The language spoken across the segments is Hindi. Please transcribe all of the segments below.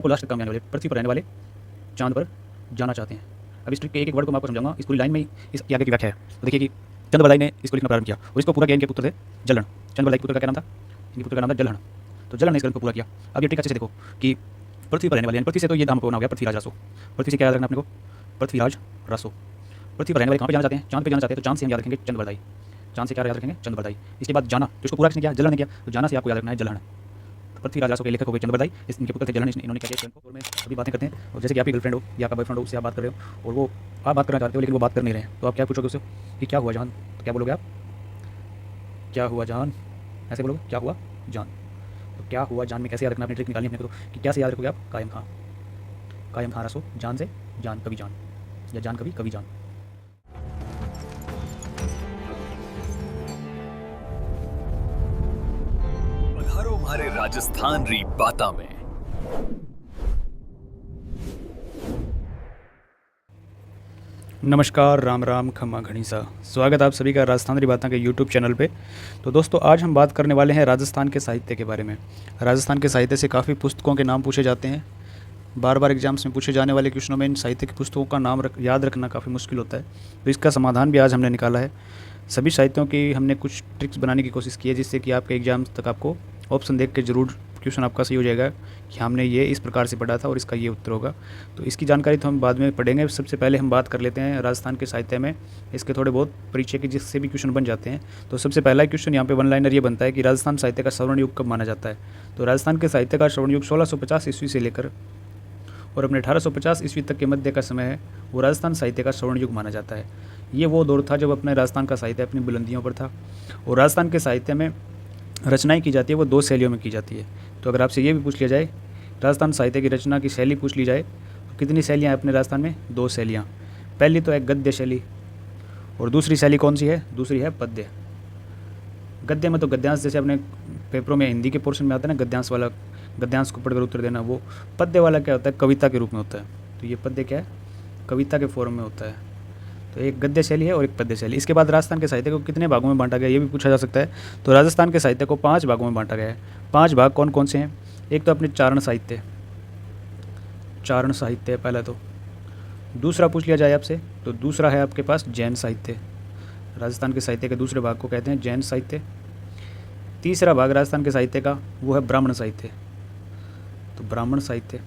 को लास्ट तक काम आने वाले, पृथ्वी पर रहने वाले, चांद पर जाना चाहते हैं। अब इस ट्रिक के एक एक वर्ड को मैं आपको समझाऊंगा, इस पूरी लाइन में ही इसकी आगे की व्याख्या है। तो देखिए कि चंद्रबरदाई ने इसको लिखना प्रारंभ किया और इसको पूरा किया इनके पुत्र थे जलहण। चंद्रबरदाई के पुत्र का क्या नाम था? इनके पुत्र का नाम था जलहण। तो जलहण ने इस ग्रंथ को पूरा किया। अब ये ट्रिक अच्छे से देखो कि पृथ्वी पर रहने वाले, पृथ्वी से तो ये नाम हो गया पृथ्वीराज रासो। पृथ्वी से क्या याद रखना अपने को? पृथ्वीराज रासो। पृथ्वी पर रहने वाले कहाँ पर जाना चाहते हैं? चांद पे जाना चाहते हैं, तो चांद से हम याद रखेंगे चंद्रबरदाई। चांद से क्या याद रखेंगे? चंद्रबरदाई। इसके बाद जाना, तो इसको पूरा किसने किया? जलहण ने किया। तो जाना से आपको याद रखना है जलहण। पृथ्वीराज रासो के लेखक हो गए चंद्रबरदाई, इनके पुत्र थे जलहण, इन्होंने क्या किया ग्रंथ को। और मैं अभी बातें करते हैं और जैसे कि आपकी गर्लफ्रेंड हो या आपका बॉयफ्रेंड हो, उससे आप बात कर रहे हो और वो आप बात करना चाहते हो लेकिन वो बात कर नहीं रहे हैं, तो आप क्या पूछोगे उससे कि क्या हुआ जान? तो क्या बोलोगे आप? क्या हुआ जान, ऐसे बोलोगे क्या हुआ जान। तो क्या हुआ जान में कैसे याद रखना, अपनी ट्रिक निकालनी अपने को। तो कि क्या से याद रखोगे आप? कायम खां। कायम खां रासो, जान से जान कभी जान, या जान कभी कभी जान। पधारो हमारे राजस्थान री बाता में। नमस्कार, राम राम, खम्मा घनीसा। स्वागत आप सभी का राजस्थान री बातें के यूट्यूब चैनल पे। तो दोस्तों, आज हम बात करने वाले हैं राजस्थान के साहित्य के बारे में। राजस्थान के साहित्य से काफ़ी पुस्तकों के नाम पूछे जाते हैं। बार बार एग्जाम्स में पूछे जाने वाले क्वेश्चनों में इन साहित्य की पुस्तकों का नाम याद रखना काफ़ी मुश्किल होता है। तो इसका समाधान भी आज हमने निकाला है। सभी साहित्यों की हमने कुछ ट्रिक्स बनाने की कोशिश की है, जिससे कि आपके एग्जाम्स तक आपको ऑप्शन देख के ज़रूर क्वेश्चन आपका सही हो जाएगा कि हमने ये इस प्रकार से पढ़ा था और इसका ये उत्तर होगा। तो इसकी जानकारी तो हम बाद में पढ़ेंगे। सबसे पहले हम बात कर लेते हैं राजस्थान के साहित्य में इसके थोड़े बहुत परिचय के, जिससे भी क्वेश्चन बन जाते हैं। तो सबसे पहला क्वेश्चन यहाँ पे वन लाइनर ये बनता है कि राजस्थान साहित्य का स्वर्ण युग कब माना जाता है। तो राजस्थान के साहित्य का स्वर्ण युग 1650 ईस्वी से लेकर और अपने 1850 ईस्वी तक के मध्य का समय है, वो राजस्थान साहित्य का स्वर्ण युग माना जाता है। ये वो दौर था जब अपने राजस्थान का साहित्य अपनी बुलंदियों पर था। और राजस्थान के साहित्य में रचनाएं की जाती है वो दो शैलियों में की जाती है। तो अगर आपसे ये भी पूछ लिया जाए राजस्थान साहित्य की रचना की शैली पूछ ली जाए तो कितनी शैलियाँ हैं अपने राजस्थान में? दो शैलियाँ। पहली तो है गद्य शैली और दूसरी शैली कौन सी है? दूसरी है पद्य। गद्य में तो गद्यांश, जैसे अपने पेपरों में हिंदी के पोर्शन में आता है ना गद्यांश वाला, गद्यांश को पढ़कर उत्तर देना। वो पद्य वाला क्या होता है? कविता के रूप में होता है। तो ये पद्य क्या है? कविता के फॉर्म में होता है। तो एक गद्य शैली है और एक पद्य शैली। इसके बाद राजस्थान के साहित्य को कितने भागों में बांटा गया, ये भी पूछा जा सकता है। तो राजस्थान के साहित्य को 5 भागों में बांटा गया है। 5 भाग कौन कौन से हैं? एक तो अपने चारण साहित्य, चारण साहित्य है पहला। तो दूसरा पूछ लिया जाए आपसे तो दूसरा है आपके पास जैन साहित्य। राजस्थान के साहित्य के दूसरे भाग को कहते हैं जैन साहित्य। तीसरा भाग राजस्थान के साहित्य का वो है ब्राह्मण साहित्य, तो ब्राह्मण साहित्य।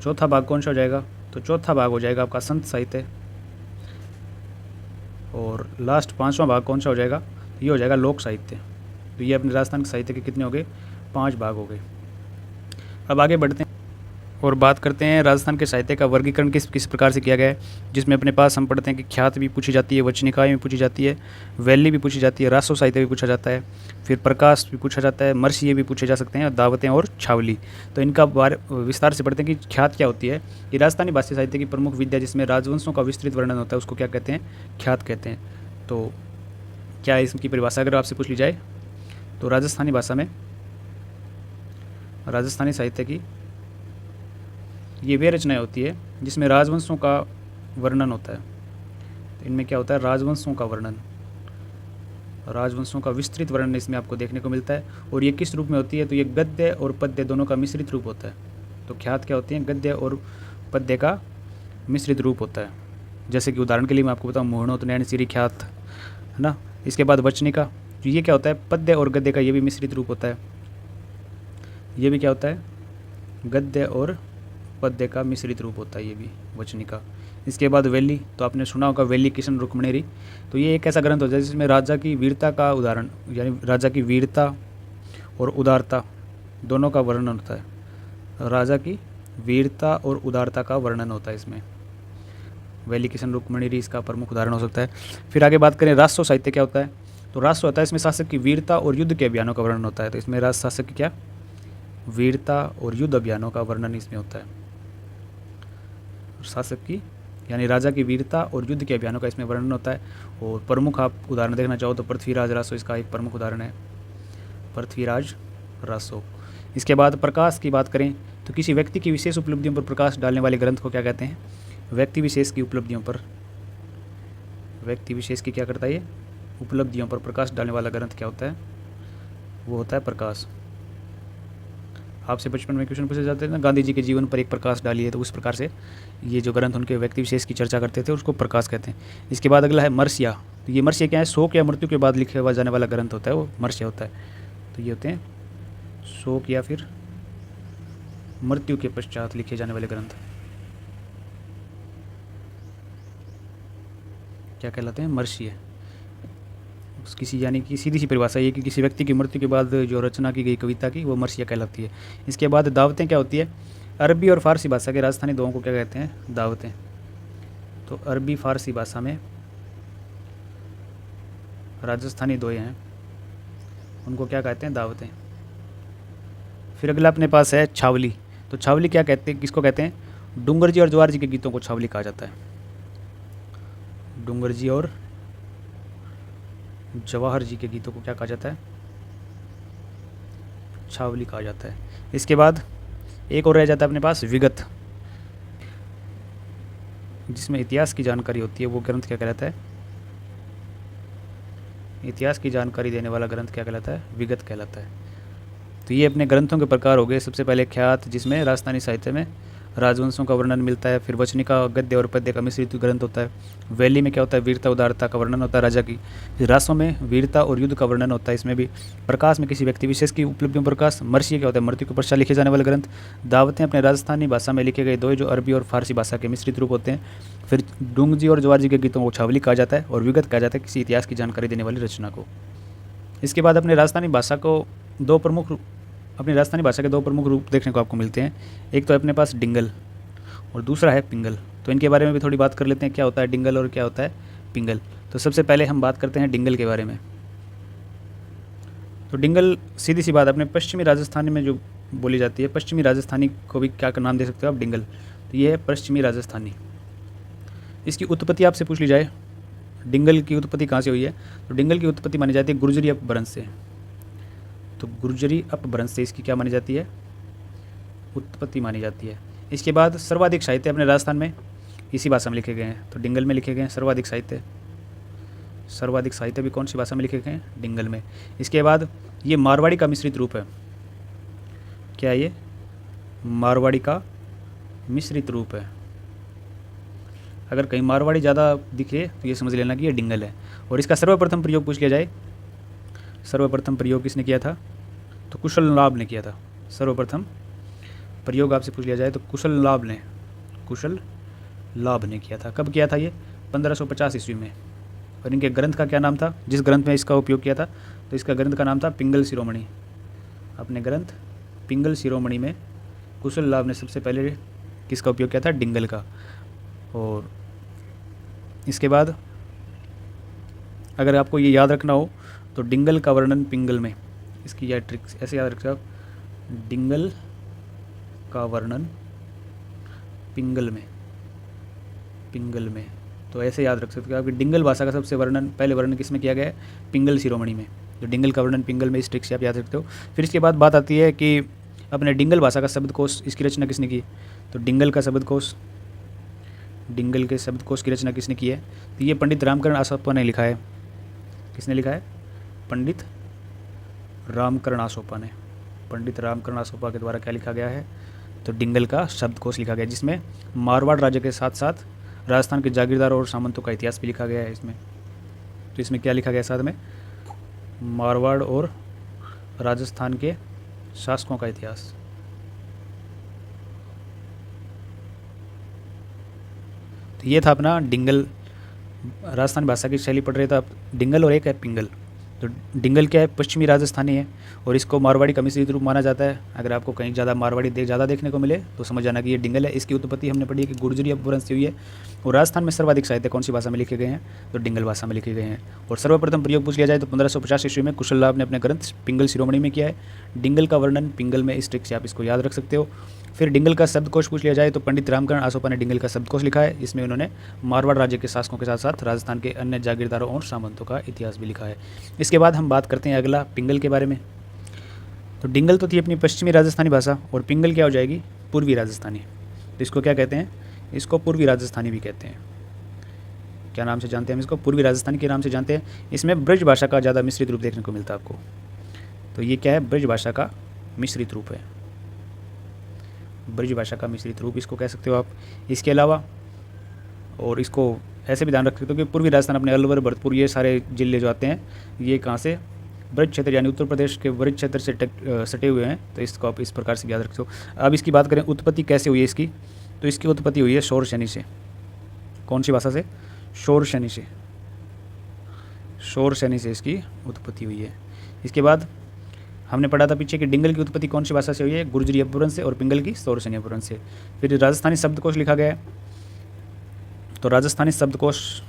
चौथा भाग कौन सा हो जाएगा? तो चौथा भाग हो जाएगा आपका संत साहित्य। और लास्ट 5वां भाग कौन सा हो जाएगा? ये हो जाएगा लोक साहित्य। तो ये अपने राजस्थान के साहित्य के कितने हो गए? 5 भाग हो गए। अब आगे बढ़ते हैं और बात करते हैं राजस्थान के साहित्य का वर्गीकरण किस किस प्रकार से किया गया है, जिसमें अपने पास हम पढ़ते हैं कि ख्यात भी पूछी जाती है, वचनिकाएँ भी पूछी जाती है, वैली भी पूछी जाती है, रासो साहित्य भी पूछा जाता है, फिर प्रकाश भी पूछा जाता है, मर्सिये भी पूछे जा सकते हैं, दावतें और छावली। तो इनका विस्तार से पढ़ते हैं कि ख्यात क्या होती है। ये राजस्थानी भाषा साहित्य की प्रमुख विद्या जिसमें राजवंशों का विस्तृत वर्णन होता है, उसको क्या कहते हैं? ख्यात कहते हैं। तो क्या है इसकी परिभाषा अगर आपसे पूछ ली जाए तो राजस्थानी भाषा में राजस्थानी साहित्य की ये वे रचनाएं होती है जिसमें राजवंशों का वर्णन होता है। तो इनमें क्या होता है? राजवंशों का वर्णन, राजवंशों का विस्तृत वर्णन इसमें आपको देखने को मिलता है। और ये किस रूप में होती है? तो ये गद्य और पद्य दोनों का मिश्रित रूप होता है। तो ख्यात क्या होती है? गद्य और पद्य का मिश्रित रूप होता है। जैसे कि उदाहरण के लिए मैं आपको बताऊँ, मोहनोत नैन सिरी ख्यात, है ना। इसके बाद वचनिका, तो ये क्या होता है? पद्य और गद्य का ये भी मिश्रित रूप होता है। ये भी क्या होता है? गद्य और पद्य का मिश्रित रूप होता है, ये भी वचनिका। इसके बाद वैली, तो आपने सुना होगा वैली किशन रुक्मणेरी। तो ये एक ऐसा ग्रंथ होता है जिसमें राजा की वीरता का उदाहरण, यानी राजा की वीरता और उदारता दोनों का वर्णन होता है। राजा की वीरता और उदारता का वर्णन होता है इसमें। वैली किशन रुक्मणेरी इसका प्रमुख उदाहरण हो सकता है। फिर आगे बात करें राजस्व साहित्य क्या होता है। तो राजस्व होता है इसमें शासक की वीरता और युद्ध के अभियानों का वर्णन होता है। तो इसमें राज शासक की क्या? वीरता और युद्ध अभियानों का वर्णन इसमें होता है। शासक की यानी राजा की वीरता और युद्ध के अभियानों का इसमें वर्णन होता है। और प्रमुख आप उदाहरण देखना चाहो तो पृथ्वीराज रासो इसका एक प्रमुख उदाहरण है, पृथ्वीराज रासो। इसके बाद प्रकाश की बात करें तो किसी व्यक्ति की विशेष उपलब्धियों पर प्रकाश डालने वाले ग्रंथ को क्या कहते हैं? व्यक्ति विशेष की उपलब्धियों पर, व्यक्ति विशेष की क्या करता है? ये उपलब्धियों पर प्रकाश डालने वाला ग्रंथ क्या होता है? वो होता है प्रकाश। आपसे बचपन में क्वेश्चन पूछे जाते थे ना, गांधी जी के जीवन पर एक प्रकाश डालिए, तो उस प्रकार से ये जो ग्रंथ उनके व्यक्ति विशेष की चर्चा करते थे उसको प्रकाश कहते हैं। इसके बाद अगला है मर्सिया। तो ये मर्सिया क्या है? शोक या मृत्यु के बाद लिखे हुआ जाने वाला ग्रंथ होता है, वो मर्सिया होता है। तो ये होते हैं शोक या फिर मृत्यु के पश्चात लिखे जाने वाले ग्रंथ, क्या कहलाते हैं? मर्सिया। किसी यानी कि सीधी सी परिभाषा ये कि किसी व्यक्ति की मृत्यु के बाद जो रचना की गई कविता की, वो मर्सिया कहलाती है। इसके बाद दावतें क्या होती है? अरबी और फारसी भाषा के राजस्थानी दोहों को क्या कहते हैं? दावतें। तो अरबी फारसी भाषा में राजस्थानी दोहे हैं, उनको क्या कहते हैं? दावतें। फिर अगला अपने पास है छावली। तो छावली क्या कहते हैं, किसको कहते हैं? डूंगर जी और जवाहर जी के गीतों को छावली कहा जाता है। डूंगर जी और जवाहर जी के गीतों को क्या कहा जाता है? छावली कहा जाता है। इसके बाद एक और रह जाता है अपने पास विगत, जिसमें इतिहास की जानकारी होती है, वो ग्रंथ क्या कहलाता है? इतिहास की जानकारी देने वाला ग्रंथ क्या कहलाता है? विगत कहलाता है। तो ये अपने ग्रंथों के प्रकार हो गए। सबसे पहले ख्यात, जिसमें राजस्थानी साहित्य में राजवंशों का वर्णन मिलता है। फिर वचनी का, गद्य और पद्य का मिश्रित ग्रंथ होता है। वैली में क्या होता है? वीरता उदारता का वर्णन होता है राजा की। फिर रासों में वीरता और युद्ध का वर्णन होता है, इसमें भी। प्रकाश में किसी व्यक्ति विशेष की उपलब्धियों प्रकाश। मर्सिया क्या होता है? मृत्यु के पश्चात लिखे जाने वाले ग्रंथ। दावतें अपने राजस्थानी भाषा में लिखे गए दोहे, जो अरबी और फारसी भाषा के मिश्रित रूप होते हैं। फिर डूंग जी और जवाहर जी के गीतों को छावली कहा जाता है, और विगत कहा जाता है किसी इतिहास की जानकारी देने वाली रचना को। इसके बाद अपनी राजस्थानी भाषा के दो प्रमुख रूप देखने को आपको मिलते हैं। एक तो अपने पास डिंगल और दूसरा है पिंगल। तो इनके बारे में भी थोड़ी बात कर लेते हैं, क्या होता है डिंगल और क्या होता है पिंगल। तो सबसे पहले हम बात करते हैं डिंगल के बारे में। तो डिंगल सीधी सी बात अपने पश्चिमी राजस्थानी में जो बोली जाती है, पश्चिमी राजस्थानी को भी क्या नाम दे सकते हो आप? डिंगल। तो ये है पश्चिमी राजस्थानी। इसकी उत्पत्ति आपसे पूछ ली जाए, डिंगल की उत्पत्ति कहाँ से हुई है? तो डिंगल की उत्पत्ति मानी जाती है गुर्जरी अपभ्रंश से। तो गुर्जरी अपभ्रंश से इसकी क्या मानी जाती है? उत्पत्ति मानी जाती है। इसके बाद सर्वाधिक साहित्य अपने राजस्थान में इसी भाषा में लिखे गए हैं, तो डिंगल में लिखे गए हैं सर्वाधिक साहित्य। सर्वाधिक साहित्य भी कौन सी भाषा में लिखे गए हैं? डिंगल में। इसके बाद ये मारवाड़ी का मिश्रित रूप है। क्या ये मारवाड़ी का मिश्रित रूप है? अगर कहीं मारवाड़ी ज़्यादा दिखे तो ये समझ लेना कि ये डिंगल है। और इसका सर्वप्रथम प्रयोग पूछ लिया जाए, सर्वप्रथम प्रयोग किसने किया था? तो कुशल लाभ ने किया था। सर्वप्रथम प्रयोग आपसे पूछ लिया जाए तो कुशल लाभ ने किया था। कब किया था ये? 1550 ईस्वी में। और इनके ग्रंथ का क्या नाम था, जिस ग्रंथ में इसका उपयोग किया था? तो इसका ग्रंथ का नाम था पिंगल शिरोमणि। अपने ग्रंथ पिंगल शिरोमणि में कुशल लाभ ने सबसे पहले किसका उपयोग किया था? डिंगल का। और इसके बाद अगर आपको ये याद रखना हो तो डिंगल का वर्णन पिंगल में, इसकी यह ट्रिक्स ऐसे याद रखिए आप, डिंगल का वर्णन पिंगल में। तो ऐसे याद रख सकते हो आपकी डिंगल भाषा का सबसे पहले वर्णन किस में किया गया है? पिंगल शिरोमणि में। तो डिंगल का वर्णन पिंगल में, इस ट्रिक से आप याद रखते हो। फिर इसके बाद बात आती है कि अपने डिंगल भाषा का शब्दकोश, इसकी रचना किसने की? तो डिंगल के शब्दकोश की रचना किसने की है? तो ये पंडित रामकरण आसोपा ने लिखा है। किसने लिखा है? पंडित रामकरण आसोपा के द्वारा क्या लिखा गया है? तो डिंगल का शब्दकोश लिखा गया, जिसमें मारवाड़ राज्य के साथ साथ राजस्थान के जागीरदारों और सामंतों का इतिहास भी लिखा गया है इसमें। तो इसमें क्या लिखा गया साथ में? मारवाड़ और राजस्थान के शासकों का इतिहास। तो ये था अपना डिंगल। राजस्थानी भाषा की शैली पढ़ रहे थे आप, डिंगल और एक है पिंगल। तो डिंगल क्या है? पश्चिमी राजस्थानी है और इसको मारवाड़ी का मिश्रित रूप माना जाता है। अगर आपको कहीं ज़्यादा मारवाड़ी ज़्यादा देखने को मिले तो समझ जाना कि ये डिंगल है। इसकी उत्पत्ति हमने पढ़ी है कि गुर्जरी अपभ्रंश से हुई है। और राजस्थान में सर्वाधिक साहित्य कौन सी भाषा में लिखे गए हैं? तो डिंगल भाषा में लिखे गए हैं। और सर्वप्रथम प्रयोग पूछ लिया जाए तो 1550 ईस्वी में कुशल लाभ ने अपने ग्रंथ पिंगल शिरोमणि में किया है। डिंगल का वर्णन पिंगल में, इस ट्रिक से आप इसको याद रख सकते हो। फिर डिंगल का शब्दकोश पूछ लिया जाए तो पंडित रामकरण आसोपा ने डिंगल का शब्दकोश लिखा है। इसमें उन्होंने मारवाड़ राज्य के शासकों के साथ साथ राजस्थान के अन्य जागीरदारों और सामंतों का इतिहास भी लिखा है। इसके बाद हम बात करते हैं अगला पिंगल के बारे में। तो डिंगल तो थी अपनी पश्चिमी राजस्थानी भाषा, और पिंगल क्या हो जाएगी? पूर्वी राजस्थानी। तो इसको क्या कहते हैं? इसको पूर्वी राजस्थानी भी कहते हैं। क्या नाम से जानते हैं हम इसको? पूर्वी राजस्थानी के नाम से जानते हैं। इसमें ब्रज भाषा का ज़्यादा मिश्रित रूप देखने को मिलता है आपको। तो ये क्या है? ब्रज भाषा का मिश्रित रूप है। ब्रज भाषा का मिश्रित रूप इसको कह सकते हो आप। इसके अलावा और इसको ऐसे भी ध्यान रख सकते हो कि पूर्वी राजस्थान अपने अलवर, भरतपुर, ये सारे जिले जो आते हैं ये कहाँ से, ब्रज क्षेत्र यानी उत्तर प्रदेश के ब्रज क्षेत्र से सटे हुए हैं। तो इसको आप इस प्रकार से याद रख सकते हो। अब इसकी बात करें उत्पत्ति कैसे हुई है इसकी, तो इसकी उत्पत्ति हुई है शौर शनि से। कौन सी भाषा से? शौर शनि से। शौर शनि से इसकी उत्पत्ति हुई है। इसके बाद हमने पढ़ा था पीछे कि डिंगल की उत्पत्ति कौन सी भाषा से हुई है? गुर्जरी अपभ्रंश से, और पिंगल की शौर शनि अपभ्रंश से। फिर राजस्थानी शब्दकोश लिखा गया है। तो राजस्थानी शब्दकोश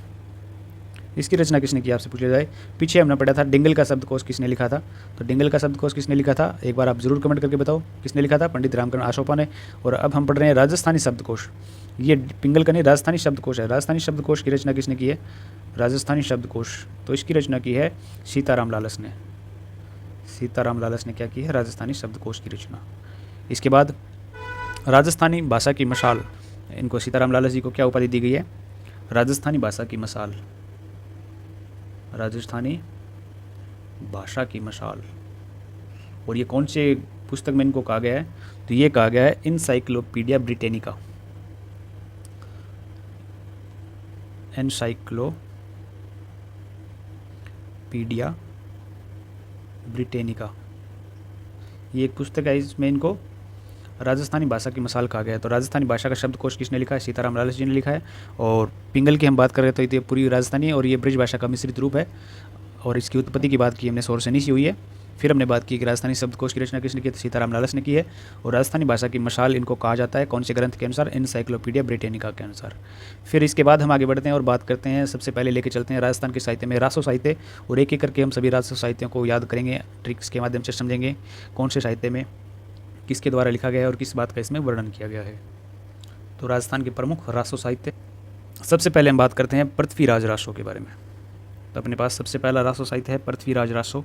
इसकी रचना किसने की आपसे पूछा जाए। पीछे हमने पढ़ा था डिंगल का शब्दकोश किसने लिखा था। तो डिंगल का शब्दकोश किसने लिखा था, एक बार आप जरूर कमेंट करके बताओ किसने लिखा था। पंडित रामकरण आशोपा ने। और अब हम पढ़ रहे हैं राजस्थानी शब्दकोश। ये पिंगल का नहीं, राजस्थानी शब्दकोश है। राजस्थानी शब्दकोश की रचना किसने की है? राजस्थानी शब्दकोश, तो इसकी रचना की है सीताराम लालस ने। सीताराम लालस ने क्या की है? राजस्थानी शब्दकोश की रचना। इसके बाद राजस्थानी भाषा की मशाल, इनको सीताराम लालस जी को क्या उपाधि दी गई है? राजस्थानी भाषा की मशाल। राजस्थानी भाषा की मशाल। और ये कौन से पुस्तक में इनको कहा गया है? तो ये कहा गया है इनसाइक्लोपीडिया ब्रिटेनिका। एनसाइक्लोपीडिया ब्रिटेनिका, ये एक पुस्तक है, इसमें इनको राजस्थानी भाषा की मसाल कहा गया है। तो राजस्थानी भाषा का शब्दकोश किसने लिखा है? सीताराम लालस जी ने लिखा है। और पिंगल की हम बात कर रहे थे तो ये पूरी राजस्थानी है और ये ब्रज भाषा का मिश्रित रूप है। और इसकी उत्पत्ति की बात की हमने शौर शनि से हुई है। फिर हमने बात की कि राजस्थानी शब्दकोश की रचना किसने की? तो सीताराम लालस ने की है। और राजस्थानी भाषा की मशाल इनको कहा जाता है कौन से ग्रंथ के अनुसार? एनसाइक्लोपीडिया ब्रिटेनिका के अनुसार। फिर इसके बाद हम आगे बढ़ते हैं और बात करते हैं, सबसे पहले लेके चलते हैं राजस्थान के साहित्य में रासो साहित्य। और एक एक करके हम सभी रासो साहित्यों को याद करेंगे, ट्रिक्स के माध्यम से समझेंगे कौन से साहित्य में किसके द्वारा लिखा गया है और किस बात का इसमें वर्णन किया गया है। तो राजस्थान के प्रमुख रासो साहित्य, सबसे पहले हम बात करते हैं पृथ्वीराज रासो के बारे में। तो अपने पास सबसे पहला रासो साहित्य है पृथ्वीराज रासो।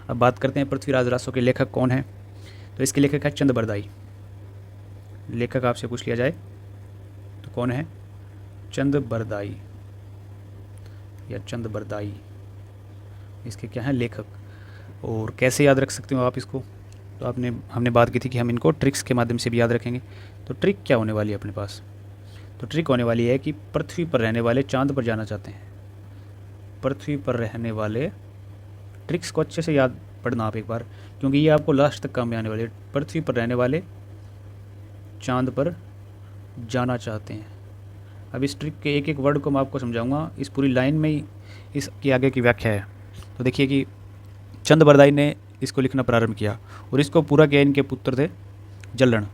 अब बात करते हैं पृथ्वीराज रासो के लेखक कौन है। तो इसके लेखक है चंद बरदाई। लेखक आपसे पूछ लिया जाए तो कौन है? चंद बरदाई या चंद बरदाई, इसके क्या हैं लेखक। और कैसे याद रख सकते हो आप इसको? तो हमने बात की थी कि हम इनको ट्रिक्स के माध्यम से भी याद रखेंगे। तो ट्रिक क्या होने वाली है अपने पास? तो ट्रिक होने वाली है कि पृथ्वी पर रहने वाले चांद पर जाना चाहते हैं। पृथ्वी पर रहने वाले, ट्रिक्स को अच्छे से याद पढ़ना आप एक बार, क्योंकि ये आपको लास्ट तक काम में आने वाले है। पृथ्वी पर रहने वाले चांद पर जाना चाहते हैं। अब इस ट्रिक के एक एक वर्ड को मैं आपको समझाऊंगा, इस पूरी लाइन में ही इसके आगे की व्याख्या है। तो देखिए कि चंद बरदाई ने इसको लिखना प्रारंभ किया और इसको पूरा किया इनके पुत्र थे जलहण।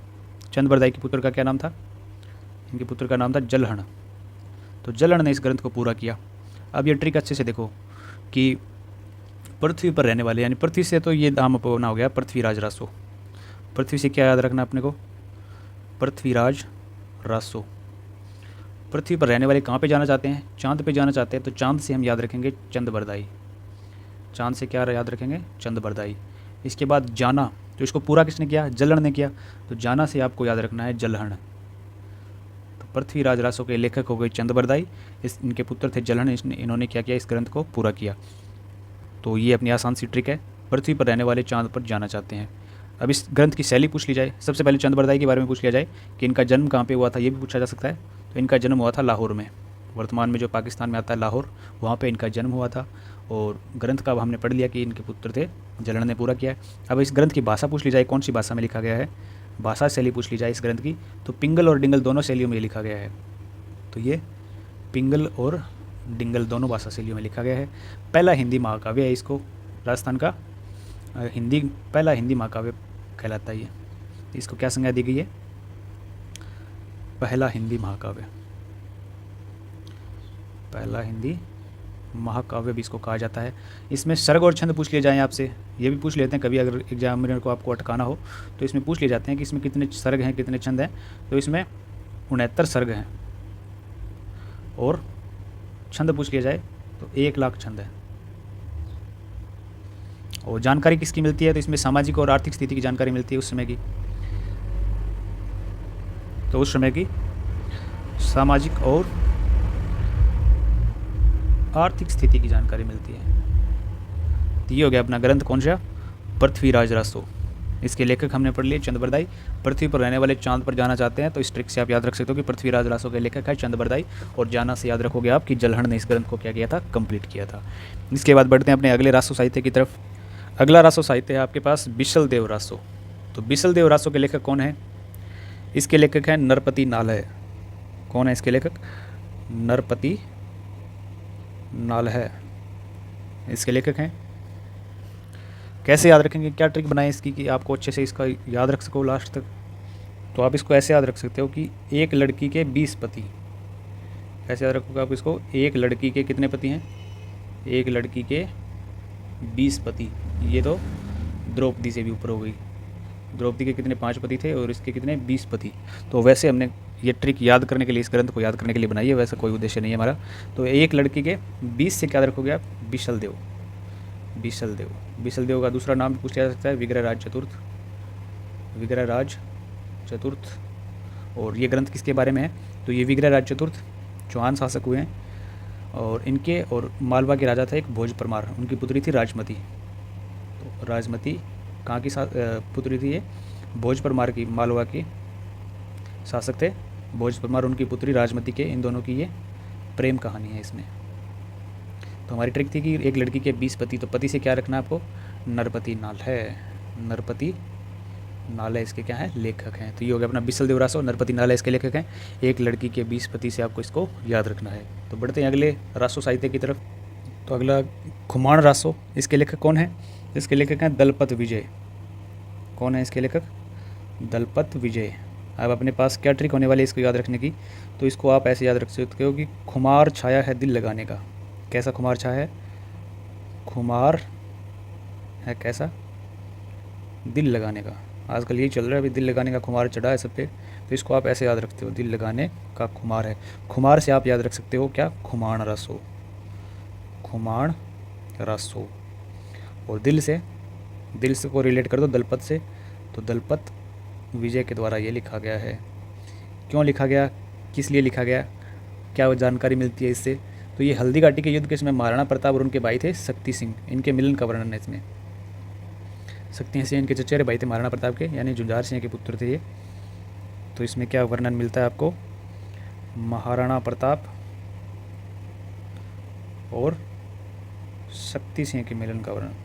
चंद बरदाई के पुत्र का क्या नाम था? इनके पुत्र का नाम था जलहण। तो जलहण ने इस ग्रंथ को पूरा किया। अब ये ट्रिक अच्छे से देखो कि पृथ्वी पर रहने वाले, यानी पृथ्वी से तो ये नाम अपना हो गया पृथ्वीराज रासो। पृथ्वी से क्या याद रखना अपने को? पृथ्वीराज रासो। पृथ्वी पर रहने वाले कहाँ पे जाना चाहते हैं? चांद पे जाना चाहते हैं। तो चांद से हम याद रखेंगे चंद बरदाई। चांद से क्या याद रखेंगे? चंद बरदाई। इसके बाद जाना, तो इसको पूरा किसने किया? जलहण ने किया। तो जाना से आपको याद रखना है जलहण। तो पृथ्वीराज रासो के लेखक हो गए चंद बरदाई, इनके पुत्र थे जलहण। इन्होंने क्या किया? इस ग्रंथ को पूरा किया। तो ये अपनी आसान सी ट्रिक है, पृथ्वी पर रहने वाले चांद पर जाना चाहते हैं। अब इस ग्रंथ की शैली पूछ ली जाए, सबसे पहले चंद बरदाई के बारे में पूछ लिया जाए कि इनका जन्म कहाँ पे हुआ था, ये भी पूछा जा सकता है। तो इनका जन्म हुआ था लाहौर में, वर्तमान में जो पाकिस्तान में आता है लाहौर, वहाँ पे इनका जन्म हुआ था। और ग्रंथ का हमने पढ़ लिया कि इनके पुत्र थे, जलहण ने पूरा किया है। अब इस ग्रंथ की भाषा पूछ ली जाए, कौन सी भाषा में लिखा गया है, भाषा शैली पूछ ली जाए इस ग्रंथ की, तो पिंगल और डिंगल दोनों शैलियों में लिखा गया है। तो ये पिंगल और डिंगल दोनों भाषा शैलियों में लिखा गया है। पहला हिंदी महाकाव्य है, इसको राजस्थान का पहला हिंदी महाकाव्य कहलाता है ये। इसको क्या संज्ञा दी गई है? पहला हिंदी महाकाव्य। पहला हिंदी महाकाव्य भी इसको कहा जाता है। इसमें सर्ग और छंद पूछ लिए जाएँ आपसे, ये भी पूछ लेते हैं कभी, अगर एग्जामिनर को आपको अटकाना हो तो इसमें पूछ लिए जाते हैं कि इसमें कितने सर्ग हैं कितने छंद हैं। तो इसमें 69 सर्ग हैं और छंद पूछ लिया जाए तो 1,00,000 छंद है। और जानकारी किसकी मिलती है? तो इसमें सामाजिक और आर्थिक स्थिति की जानकारी मिलती है उस समय की। तो उस समय की सामाजिक और आर्थिक स्थिति की जानकारी मिलती है। तो ये हो गया अपना ग्रंथ कौन सा? पृथ्वीराज रासो। इसके लेखक हमने पढ़ लिए चंद्रबरदाई। पृथ्वी पर रहने वाले चांद पर जाना चाहते हैं, तो इस ट्रिक से आप याद रख सकते हो कि पृथ्वीराज रासो के लेखक है चंद्रबरदाई। और जाना से याद रखोगे आप कि जलहण ने इस ग्रंथ को क्या किया था, कंप्लीट किया था। इसके बाद बढ़ते हैं अपने अगले रासो साहित्य की तरफ। अगला रासो साहित्य है आपके पास बिसल देव रासो। तो बिसल देव रासो के लेखक कौन है? इसके लेखक हैं नरपति नालय। कौन है इसके लेखक? नरपति नालय इसके लेखक हैं। कैसे याद रखेंगे, क्या ट्रिक बनाए इसकी कि आपको अच्छे से इसका याद रख सको लास्ट तक? तो आप इसको ऐसे याद रख सकते हो कि एक लड़की के 20 पति। कैसे याद रखोगे आप इसको? एक लड़की के कितने पति हैं? एक लड़की के 20 पति। ये तो द्रौपदी से भी ऊपर हो गई। द्रौपदी के कितने 5 पति थे और इसके कितने 20 पति। तो वैसे हमने ये ट्रिक याद करने के लिए, इस ग्रंथ को याद करने के लिए बनाई है, वैसा कोई उद्देश्य नहीं है हमारा। तो एक लड़की के 20 से क्या रखोगे आप? बिसल देव। बिसल देव। बिसल देव का दूसरा नाम पूछा जा सकता है विग्रहराज चतुर्थ। विग्रहराज चतुर्थ। और ये ग्रंथ किसके बारे में है? तो ये विग्रहराज चतुर्थ चौहान शासक हुए हैं, और इनके और मालवा के राजा थे एक भोज परमार, उनकी पुत्री थी राजमती। तो राजमती कहाँ की पुत्री थी ये? भोज परमार की, मालवा की शासक थे भोज परमार, उनकी पुत्री राजमती के, इन दोनों की ये प्रेम कहानी है इसमें। तो हमारी ट्रिक थी कि एक लड़की के 20 पति, तो पति से क्या रखना है आपको? नरपति नालय। नरपति नालय इसके क्या है? लेखक हैं। तो ये हो गया अपना बिसल देव रासो, नरपति नालय इसके लेखक हैं। एक लड़की के 20 पति से आपको इसको याद रखना है। तो बढ़ते हैं अगले रासो साहित्य की तरफ। तो अगला खुमाण रासो, इसके लेखक कौन है? इसके लेखक हैं दलपत विजय। कौन है इसके लेखक? दलपत विजय। अब अपने पास क्या ट्रिक होने वाली है इसको याद रखने की? तो इसको आप ऐसे याद रख सकते हो कि खुमार छाया है दिल लगाने का। कैसा खुमार छाया है? खुमार है कैसा? दिल लगाने का। आजकल यही चल रहा है, अभी दिल लगाने का खुमार चढ़ा है सब पे। तो इसको आप ऐसे याद रखते हो, दिल लगाने का खुमार है। खुमार से आप याद रख सकते हो क्या? खुमाण रसो। खुमाण रसो। और दिल से को रिलेट कर दो दलपत से, तो दलपत विजय के द्वारा ये लिखा गया है। क्यों लिखा गया, किस लिए लिखा गया, क्या जानकारी मिलती है इससे? तो ये हल्दी घाटी के युद्ध के समय महाराणा प्रताप और उनके भाई थे शक्ति सिंह, इनके मिलन का वर्णन है इसमें। शक्ति सिंह इनके चचेरे भाई थे महाराणा प्रताप के, यानी जुंजार सिंह के पुत्र थे ये। तो इसमें क्या वर्णन मिलता है आपको? महाराणा प्रताप और शक्ति सिंह के मिलन का वर्णन।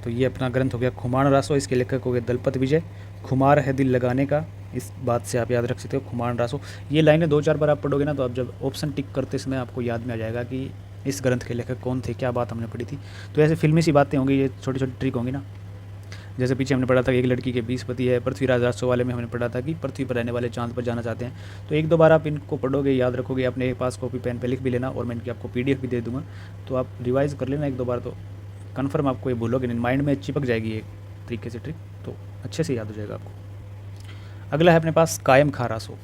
तो ये अपना ग्रंथ हो गया खुमाण रासो, इसके लेखक हो गए दलपत विजय। खुमार है दिल लगाने का, इस बात से आप याद रख सकते हो खुमाण रासो। ये लाइनें 2-4 बार आप पढ़ोगे ना, तो आप जब ऑप्शन टिक करते समय आपको याद में आ जाएगा कि इस ग्रंथ के लेखक कौन थे, क्या बात हमने पढ़ी थी। तो ऐसे फिल्मी सी बातें होंगी, ये छोटी छोटी ट्रिक होंगी ना। जैसे पीछे हमने पढ़ा था कि एक लड़की के 20 पति है, पृथ्वीराज रासो वाले में हमने पढ़ा था कि पृथ्वी पर रहने वाले चांद पर जाना चाहते हैं। तो 1-2 बार आप इनको पढ़ोगे, याद रखोगे, अपने पास कॉपी पेन पे लिख भी लेना, और मैं इनकी आपको PDF भी दे दूँगा, तो आप रिवाइज़ कर लेना 1-2 बार, तो कन्फर्म आपको ये भूलोगे नहीं, माइंड में चिपक जाएगी एक तरीके से ट्रिक, तो अच्छे से याद हो जाएगा आपको। अगला है अपने पास कायम खां रासो।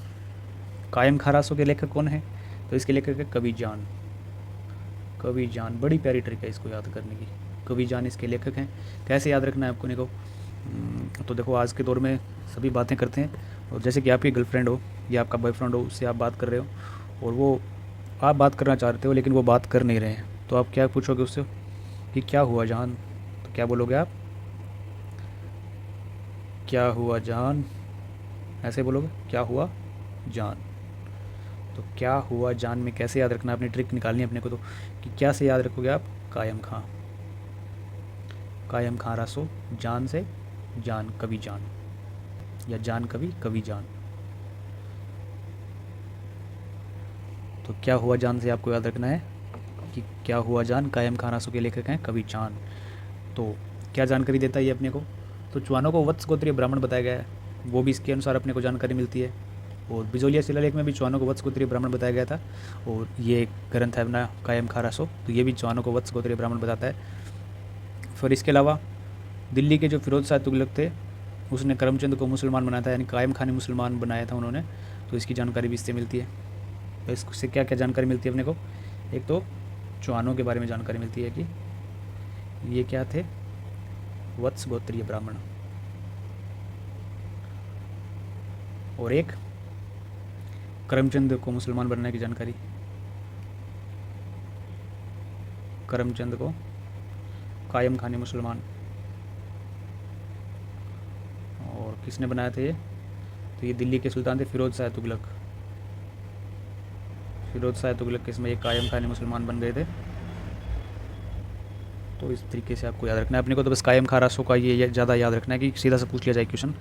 कायम खां रासो के लेखक कौन है? तो इसके लेखक है कवि जान। कवि जान, बड़ी प्यारी ट्रिक है इसको याद करने की। कवि जान इसके लेखक हैं। कैसे याद रखना है आपको इनको? तो देखो, आज के दौर में सभी बातें करते हैं, और जैसे कि आपकी गर्लफ्रेंड हो या आपका बॉयफ्रेंड हो, उससे आप बात कर रहे हो, और वो आप बात करना चाहते हो लेकिन वो बात कर नहीं रहे हैं, तो आप क्या पूछोगे उससे कि क्या हुआ जान? तो क्या बोलोगे आप? क्या हुआ जान, ऐसे बोलोगे, क्या हुआ जान। तो क्या हुआ जान में कैसे याद रखना, अपनी ट्रिक निकालनी है अपने को। तो कि क्या से याद रखोगे आप? कायम खां। कायम खां रासो, जान से जान, कवि जान, या जान कवि, कवि जान। तो क्या हुआ जान से आपको याद रखना है कि क्या हुआ जान, कायम खां रासो के लेखक हैं कवि जान। तो क्या जानकारी देता है ये अपने को? तो चौहानों को वत्स गोत्रीय ब्राह्मण बताया गया है, वो भी इसके अनुसार अपने को जानकारी मिलती है। और बिजोलिया शिलालेख में भी चौहानों को वत्स गोत्रीय ब्राह्मण बताया गया था, और ये एक ग्रंथ है अपना कायम खां रासो, तो ये भी चौहानों को वत्स गोत्रीय ब्राह्मण बताता है। फिर इसके अलावा दिल्ली के जो फिरोज शाह तुगलक थे, उसने करमचंद को मुसलमान बनाया था, यानी कायम खां ने मुसलमान बनाया था उन्होंने, तो इसकी जानकारी भी इससे मिलती है। तो इससे क्या क्या जानकारी मिलती है अपने को? एक तो चौहानों के बारे में जानकारी मिलती है कि ये क्या थे, वत्स गोत्रीय ब्राह्मण, और एक करमचंद को मुसलमान बनने की जानकारी। करमचंद को कायम खानी मुसलमान। और किसने बनाया था ये? तो ये दिल्ली के सुल्तान थे फिरोज शाह तुगलक। फिरोज शाह तुगलक के इसमें ये कायम खानी मुसलमान बन गए थे। तो इस तरीके से आपको याद रखना है अपने को। तो बस कायम खा रासो का ये ज़्यादा याद रखना है कि सीधा सा पूछ लिया जाए क्वेश्चन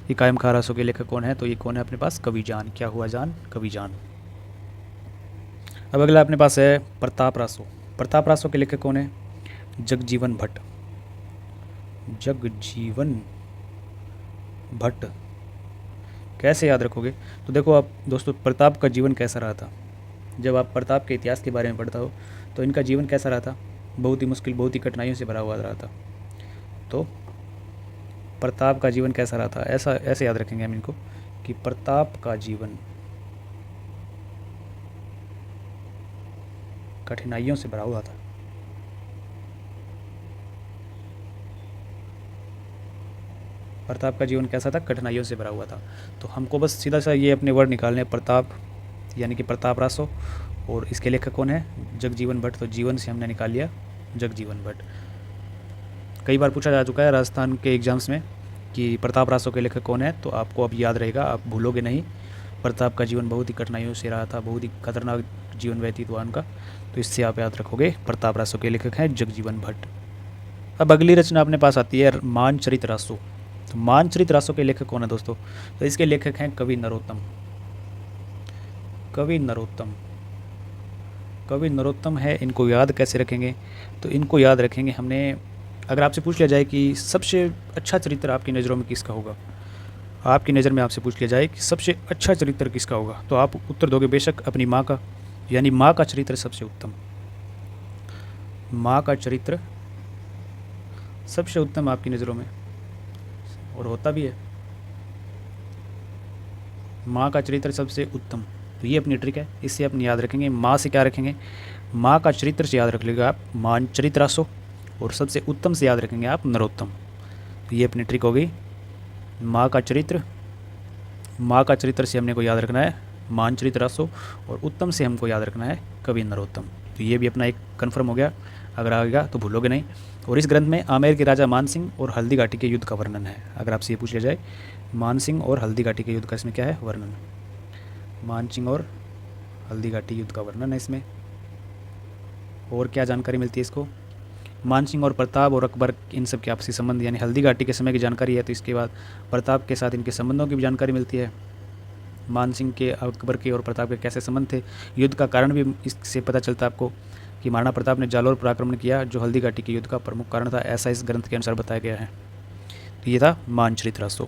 कि कायम खा रासो के लेखक कौन है, तो ये कौन है अपने पास? कवि जान। क्या हुआ जान? कवि जान। अब अगला अपने पास है प्रताप रासो। प्रताप रासो के लेखक कौन है? जगजीवन भट्ट। जगजीवन भट्ट। कैसे याद रखोगे? तो देखो आप दोस्तों, प्रताप का जीवन कैसा रहा था। जब आप प्रताप के इतिहास के बारे में पढ़ता हो तो इनका जीवन कैसा रहा था? बहुत ही मुश्किल, बहुत ही कठिनाइयों से भरा हुआ रहा था। तो प्रताप का जीवन कैसा रहा था, ऐसा ऐसे याद रखेंगे हम इनको कि प्रताप का जीवन कठिनाइयों से भरा हुआ था। प्रताप का जीवन कैसा था? कठिनाइयों से भरा हुआ था। तो हमको बस सीधा सा ये अपने वर्ड निकालने हैं, प्रताप यानी कि प्रताप रासो, और इसके लेखक कौन है? जगजीवन भट्ट। तो जीवन से हमने निकाल लिया जगजीवन भट्ट। कई बार पूछा जा चुका है राजस्थान के एग्जाम्स में कि प्रताप रासो के लेखक कौन है, तो आपको अब याद रहेगा, आप भूलोगे नहीं। प्रताप का जीवन बहुत ही कठिनाइयों से रहा था, बहुत ही खतरनाक जीवन व्यतीत हुआ उनका, तो इससे आप याद रखोगे प्रताप रासो के लेखक हैं जगजीवन भट्ट। अब अगली रचना अपने पास आती है मानचरित रासो। तो मानचरित रासो के लेखक कौन है दोस्तों? तो इसके लेखक हैं कवि नरोत्तम। कवि नरोत्तम। कवि नरोत्तम है। इनको याद कैसे रखेंगे? तो इनको याद रखेंगे हमने, अगर आपसे पूछ लिया जाए कि सबसे अच्छा चरित्र आपकी नज़रों में किसका होगा, आपकी नज़र में आपसे पूछ लिया जाए कि सबसे अच्छा चरित्र किसका होगा, तो आप उत्तर दोगे बेशक अपनी माँ का, यानी माँ का चरित्र सबसे उत्तम। माँ का चरित्र सबसे उत्तम आपकी नज़रों में, और होता भी है। माँ का चरित्र सबसे उत्तम, तो ये अपनी ट्रिक है, इससे अपनी याद रखेंगे। माँ से क्या रखेंगे? माँ का चरित्र से याद रख लेगा आप मानचरित रासो, और सबसे उत्तम से याद रखेंगे आप नरोत्तम। तो ये अपनी ट्रिक हो गई। माँ का चरित्र, माँ का चरित्र से हमने को याद रखना है मानचरित रासो, और उत्तम से हमको याद रखना है कवि नरोत्तम। तो ये भी अपना एक कन्फर्म हो गया, अगर आएगा तो भूलोगे नहीं। और इस ग्रंथ में आमेर के राजा मानसिंह और हल्दी घाटी के युद्ध का वर्णन है। अगर आपसे ये पूछ लिया जाए मानसिंह और हल्दी घाटी के युद्ध का इसमें क्या है वर्णन? मानसिंह और हल्दी घाटी युद्ध का वर्णन है इसमें। और क्या जानकारी मिलती है इसको? मानसिंह और प्रताप और अकबर इन सब के आपसी संबंध, यानी हल्दी घाटी के समय की जानकारी है, तो इसके बाद प्रताप के साथ इनके संबंधों की भी जानकारी मिलती है। मानसिंह के, अकबर के और प्रताप के कैसे संबंध थे, युद्ध का कारण भी इससे पता चलता है आपको कि महाराणा प्रताप ने जालौर पर आक्रमण किया, जो हल्दी घाटी के युद्ध का प्रमुख कारण था, ऐसा इस ग्रंथ के अनुसार बताया गया है। तो ये था मानचरित रासो।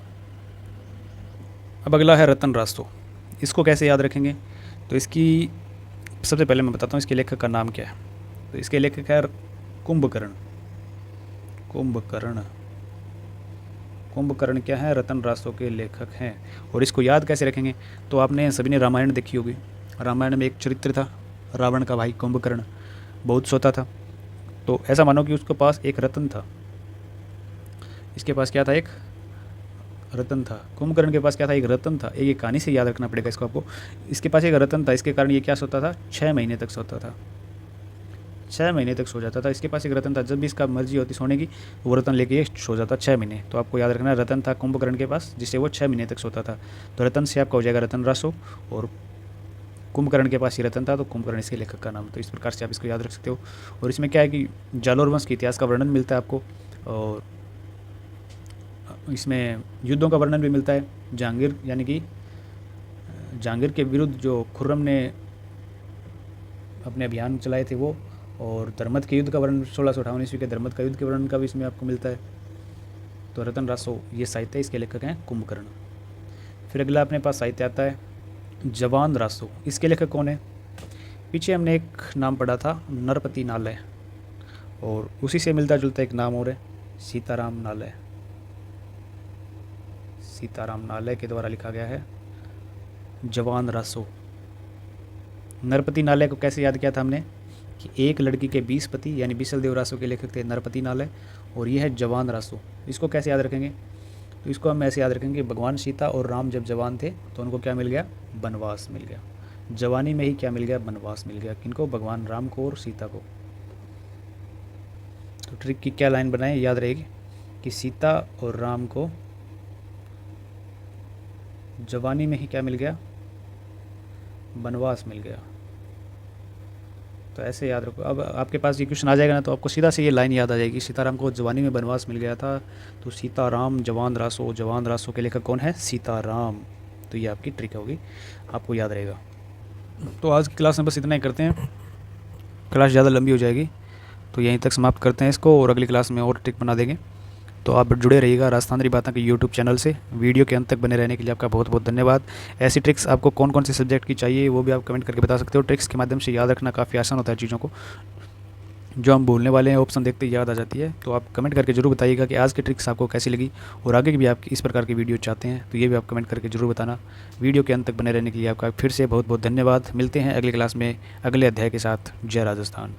अब अगला है रतन रासो। इसको कैसे याद रखेंगे? तो इसकी सबसे पहले मैं बताता हूँ इसके लेखक का नाम क्या है। तो इसके लेखक है कुंभकर्ण। कुंभकर्ण। कुंभकर्ण क्या है? रतन रासो के लेखक हैं। और इसको याद कैसे रखेंगे? तो आपने सभी ने रामायण देखी होगी। रामायण में एक चरित्र था रावण का भाई कुंभकर्ण, बहुत सोता था। तो ऐसा मानो कि उसके पास एक रतन था। इसके पास क्या था? एक रतन था। कुंभकर्ण के पास क्या था? एक रतन था। एक कहानी से याद रखना पड़ेगा इसको आपको। इसके पास एक रतन था, इसके कारण ये क्या सोता था? 6 महीने तक सोता था। 6 महीने तक सो जाता था। इसके पास एक रतन था, जब भी इसका मर्जी होती सोने की वो रतन लेके ये सो जाता 6 महीने। तो आपको याद रखना रतन था कुंभकर्ण के पास, जिससे वो 6 महीने तक सोता था। तो रतन से आपका हो जाएगा रतन रासो, और कुंभकर्ण के पास ही रतन था, तो कुंभकर्ण इसके लेखक का नाम। तो इस प्रकार से आप इसको याद रख सकते हो। और इसमें क्या है कि जालौर वंश के इतिहास का वर्णन मिलता है आपको, और इसमें युद्धों का वर्णन भी मिलता है। जहांगीर यानी कि जहांगीर के विरुद्ध जो खुर्रम ने अपने अभियान चलाए थे वो, और धर्मत के युद्ध का वर्णन 1658 ईस्वी के धर्मत का युद्ध के वर्णन का भी इसमें आपको मिलता है। तो रतन रासो ये साहित्य, इसके लेखक हैं कुंभकर्ण। फिर अगला अपने पास साहित्य आता है जवान रासो। इसके लेखक कौन है? पीछे हमने एक नाम पढ़ा था नरपति नालय, और उसी से मिलता जुलता एक नाम और है सीताराम नालय। सीताराम नालय के द्वारा लिखा गया है जवान रासो। नरपति नालय को कैसे याद किया था हमने कि एक लड़की के 20 पति, यानी बिसल देव रासो के लेखक थे नरपति नालय, और ये है जवान रासो। इसको कैसे याद रखेंगे? तो इसको हम ऐसे याद रखेंगे, भगवान सीता और राम जब जवान थे तो उनको क्या मिल गया? वनवास मिल गया। जवानी में ही क्या मिल गया? वनवास मिल गया। किनको? भगवान राम को और सीता को। तो ट्रिक की क्या लाइन बनाएं, याद रहेगी कि सीता और राम को जवानी में ही क्या मिल गया, वनवास मिल गया। तो ऐसे याद रखो। अब आपके पास ये क्वेश्चन आ जाएगा ना, तो आपको सीधा से ये लाइन याद आ जाएगी, सीताराम को जवानी में वनवास मिल गया था, तो सीताराम जवान रासो, जवान रासो के लेखक कौन है, सीताराम। तो ये आपकी ट्रिक होगी, आपको याद रहेगा। तो आज की क्लास में बस इतना ही करते हैं, क्लास ज़्यादा लंबी हो जाएगी, तो यहीं तक समाप्त करते हैं इसको, और अगली क्लास में और ट्रिक बना देंगे। तो आप जुड़े रहिएगा राजस्थानी बातें के यूट्यूब चैनल से। वीडियो के अंत तक बने रहने के लिए आपका बहुत बहुत धन्यवाद। ऐसी ट्रिक्स आपको कौन कौन से सब्जेक्ट की चाहिए वो भी आप कमेंट करके बता सकते हो। ट्रिक्स के माध्यम से याद रखना काफ़ी आसान होता है चीज़ों को, जो हम बोलने वाले हैं ऑप्शन देखते ही याद आ जाती है। तो आप कमेंट करके जरूर बताइएगा कि आज की ट्रिक्स आपको कैसी लगी, और आगे की भी आप इस प्रकार की वीडियो चाहते हैं तो ये भी आप कमेंट करके जरूर बताना। वीडियो के अंत तक बने रहने के लिए आपका फिर से बहुत बहुत धन्यवाद। मिलते हैं अगली क्लास में अगले अध्याय के साथ। जय राजस्थान।